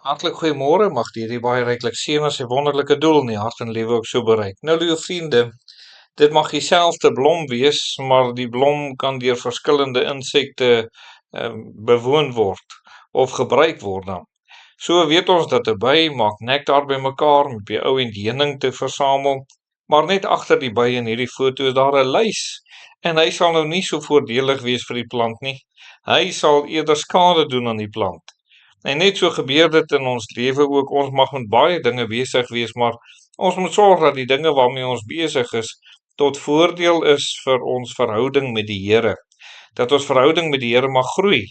Hartlik goeiemôre, mag die hierdie baie ryklik seën as sy wonderlike doel in die hart en lewe ook so bereik. Nou liewe vriende, dit mag dieselfde blom wees, maar die blom kan deur verskillende insekte bewoon word of gebruik word dan. So weet ons dat 'n by maak nektar bymekaar om op die ou en die heuning te versamel, maar net agter die by in hierdie foto is daar 'n luis en hy sal nou nie so voordelig wees vir die plant nie. Hy sal eerder skade doen aan die plant. En net so gebeur dit in ons lewe ook. Ons mag met baie dinge besig wees, maar ons moet sorg dat die dinge waarmee ons besig is tot voordeel is vir ons verhouding met die Here. Dat ons verhouding met die Here mag groei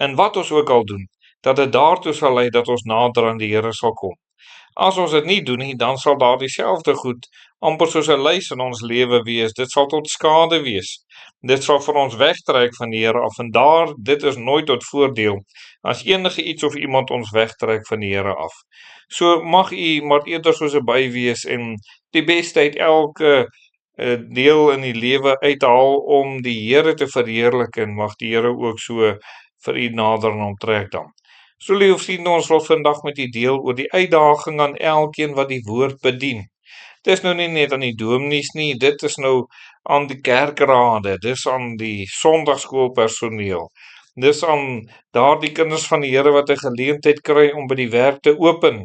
in wat ons ook al doen, dat dit daartoe sal lei dat ons nader aan die Here sal kom. As ons dit nie doen nie, dan sal daar dieselfde goed amper soos 'n luis in ons lewe wees. Dit sal tot skade wees. Dit sal vir ons wegtrek van die Here af en dit is nooit tot voordeel as enige iets of iemand ons wegtrek van die Here af. So mag u maar eerder soos 'n by wees en die beste uit elke deel in die lewe uithaal om die Here te verheerlik en mag die Here ook so vir u nader aan hom trek dan. So liewe vriende, ons wil vandag met u deel oor die uitdaging aan elkeen wat die woord bedien. Dit is nou nie net aan die dominees nie, dit is nou aan die kerkrade, dis aan die sonndagskoolpersoneel, dis aan daardie kinders van die Here wat 'n geleentheid kry om by die werk te open,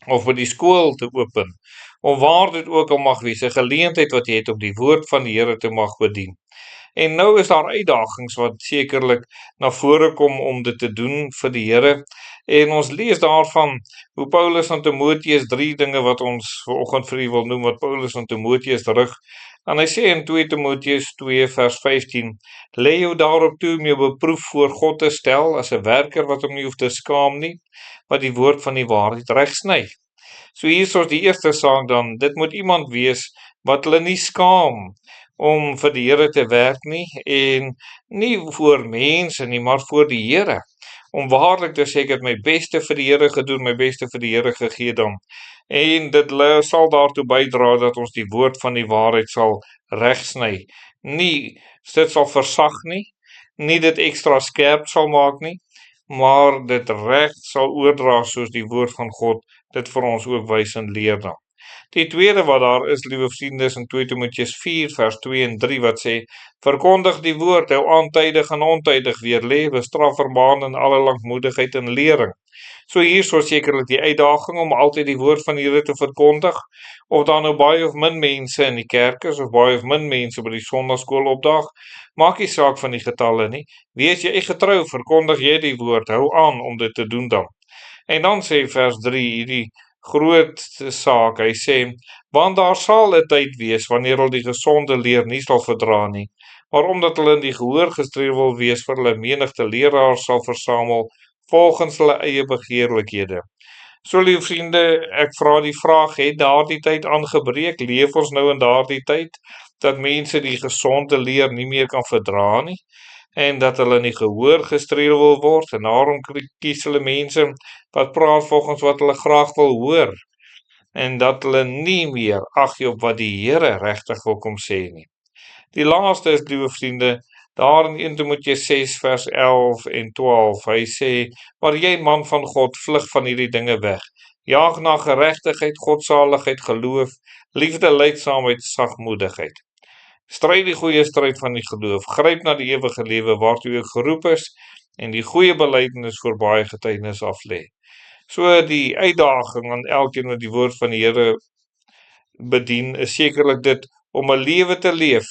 of by die skool te open, of waar dit ook al mag wees, 'n geleentheid wat jy het om die woord van die Here te mag bedien. En nou is daar uitdagings wat sekerlik na vore kom om dit te doen vir die Here. En ons lees daarvan hoe Paulus aan Timoteus 3 dinge wat ons vanoggend vir u wil noem, wat Paulus aan Timoteus rig. En hy sê in 2 Timoteus 2 vers 15, lê jou daarop toe om jou beproef voor God te stel as 'n werker wat hom nie hoef te skaam nie, wat die woord van die waarheid regsny. So hier is ons die eerste saak dan, dit moet iemand wees wat hulle nie skaam om vir die Here te werk nie, en nie voor mense nie, maar voor die Here, om waarlik te sê ek het my beste vir die Here gedoen, my beste vir die Here gegee dan, en dit sal daartoe bydra dat ons die woord van die waarheid sal regsny, nie dit sal versag nie dit ekstra skerp sal maak nie, maar dit reg sal oordra soos die woord van God dit vir ons ook wys en leer dan. Die tweede wat daar is, liewe vriende, is in 2 Timoteus 4 vers 2 en 3 wat sê, verkondig die woord, hou aantydig en ontydig weerlê, bestraf, vermaan in alle lankmoedigheid en lering. So hier is sekerlik die uitdaging om altyd die woord van die Here te verkondig, of daar nou baie of min mense in die kerk is, of baie of min mense by die sondagskool opdag, maak nie saak van die getalle nie, wees jy getrou, verkondig jy die woord, hou aan om dit te doen dan. En dan sê vers 3 hierdie groot saak, hy sê, want daar sal 'n tyd wees wanneer hulle die gesonde leer nie sal verdra nie, maar omdat hulle in die gehoor gestreel wil wees vir hulle menigte leraars sal versamel volgens hulle eie begeerlikhede. So liewe vriende, ek vra die vraag, het daardie tyd aangebreek? Leef ons nou in daardie tyd dat mense die gesonde leer nie meer kan verdra nie? En dat hulle in die gehoor gestreel wil word, en daarom kies hulle mense wat praat volgens wat hulle graag wil hoor, en dat hulle nie meer ag gee op wat die Here regtig wil kom sê nie. Die laaste is, liewe vriende, daar in 1 Timoteus 6 vers 11 en 12, hy sê, maar jy man van God, vlug van hierdie dinge weg, jaag na geregtigheid, godsaligheid, geloof, liefde, lydsaamheid, sagmoedigheid. Stryd die goeie stryd van die geloof, gryp na die ewige lewe waartoe jy geroep is, en die goeie belydenis voor baie getuienis af lê. So die uitdaging aan elkeen wat die woord van die Here bedien, is sekerlik dit om 'n lewe te leef,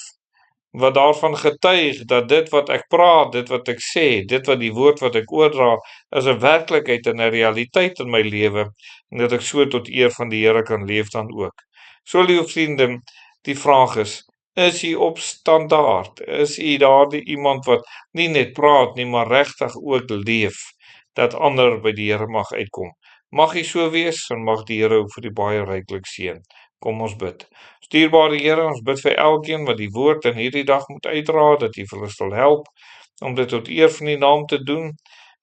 wat daarvan getuig dat dit wat ek praat, dit wat ek sê, dit wat die woord wat ek oordra, is 'n werklikheid en 'n realiteit in my lewe, en dat ek so tot eer van die Here kan leef dan ook. So liewe vriende, die vraag is u op standaard? Is u daardie iemand wat nie net praat nie, maar regtig ook leef, dat ander by die Here mag uitkom? Mag u so wees, en mag die Here ook vir die baie ryklik seën. Kom ons bid. Dierbare Here, ons bid vir elkeen wat die woord in hierdie dag moet uitdra, dat u vir hulle sal help, om dit tot eer van die naam te doen,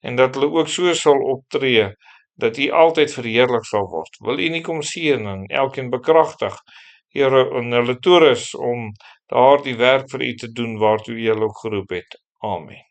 en dat hulle ook so sal optree, dat u altyd verheerlik sal word. Wil u nie kom seën en elkeen bekragtig, Here, en hulle toerus om daardie werk vir u te doen waartoe u hulle ook geroep het. Amen.